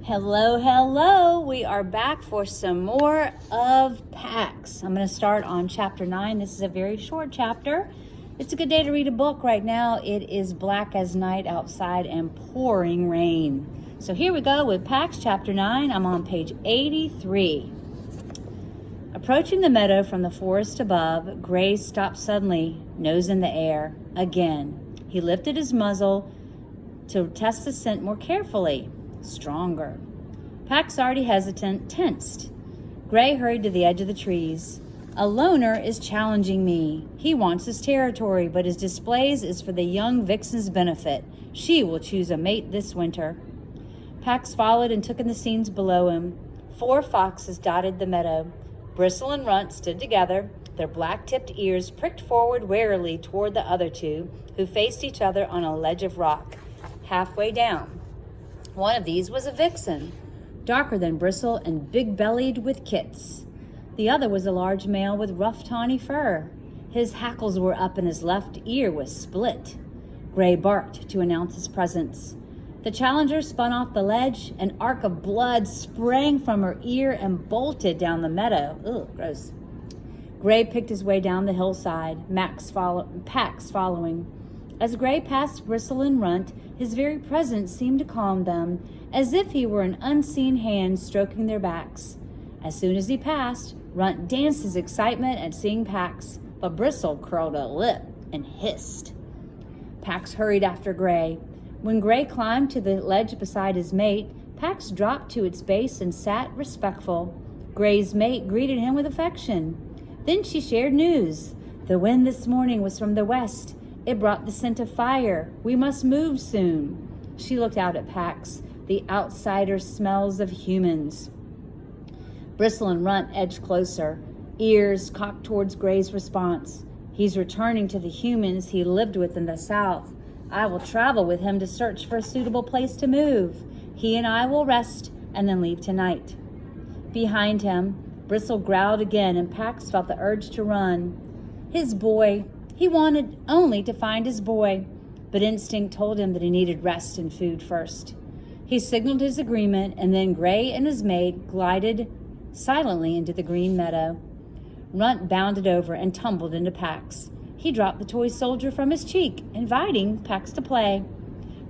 Hello, hello. We are back for some more of Pax. I'm going to start on chapter 9. This is a very short chapter. It's a good day to read a book right now. It is black as night outside and pouring rain. So here we go with Pax Chapter 9. I'm on page 83. Approaching the meadow from the forest above, Gray stopped suddenly, nose in the air. Again, he lifted his muzzle to test the scent more carefully. Stronger. Pax, already hesitant, tensed. Gray hurried to the edge of the trees. A loner is challenging me. He wants his territory, but his displays is for the young vixen's benefit. She will choose a mate this winter. Pax followed and took in the scenes below him. 4 foxes dotted the meadow. Bristle and Runt stood together, their black-tipped ears pricked forward warily toward the other 2, who faced each other on a ledge of rock, halfway down. One of these was a vixen, darker than Bristle and big-bellied with kits. The other was a large male with rough, tawny fur. His hackles were up and his left ear was split. Gray barked to announce his presence. The challenger spun off the ledge. An arc of blood sprang from her ear and bolted down the meadow. Ugh, gross. Gray picked his way down the hillside, Pax following. As Gray passed Bristle and Runt, his very presence seemed to calm them, as if he were an unseen hand stroking their backs. As soon as he passed, Runt danced his excitement at seeing Pax, but Bristle curled a lip and hissed. Pax hurried after Gray. When Gray climbed to the ledge beside his mate, Pax dropped to its base and sat respectful. Gray's mate greeted him with affection. Then she shared news. The wind this morning was from the west. It brought the scent of fire. We must move soon. She looked out at Pax, the outsider smells of humans. Bristle and Runt edged closer, ears cocked towards Gray's response. He's returning to the humans he lived with in the south. I will travel with him to search for a suitable place to move. He and I will rest and then leave tonight. Behind him, Bristle growled again and Pax felt the urge to run. His boy. He wanted only to find his boy, but instinct told him that he needed rest and food first. He signaled his agreement, and then Gray and his mate glided silently into the green meadow. Runt bounded over and tumbled into Pax. He dropped the toy soldier from his cheek, inviting Pax to play.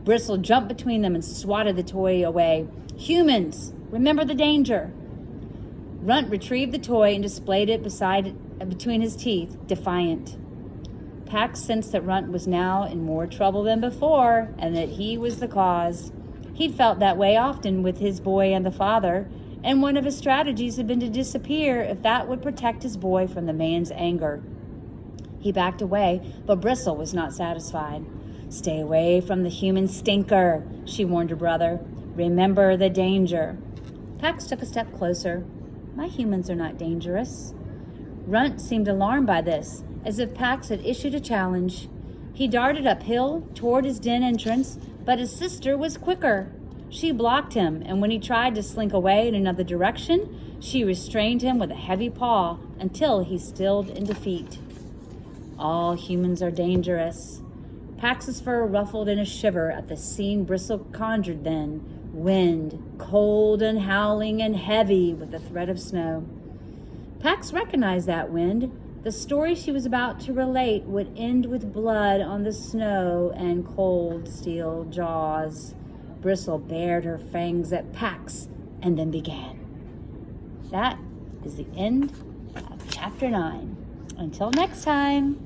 Bristle jumped between them and swatted the toy away. Humans, remember the danger. Runt retrieved the toy and displayed it between his teeth, defiant. Pax sensed that Runt was now in more trouble than before, and that he was the cause. He'd felt that way often with his boy and the father, and one of his strategies had been to disappear if that would protect his boy from the man's anger. He backed away, but Bristle was not satisfied. Stay away from the human stinker, she warned her brother. Remember the danger. Pax took a step closer. My humans are not dangerous. Runt seemed alarmed by this, as if Pax had issued a challenge. He darted uphill toward his den entrance, but his sister was quicker. She blocked him, and when he tried to slink away in another direction, she restrained him with a heavy paw until he stilled in defeat. All humans are dangerous. Pax's fur ruffled in a shiver at the scene Bristle conjured then. Wind, cold and howling and heavy with the threat of snow. Pax recognized that wind. The story she was about to relate would end with blood on the snow and cold steel jaws. Bristle bared her fangs at Pax and then began. That is the end of chapter 9. Until next time.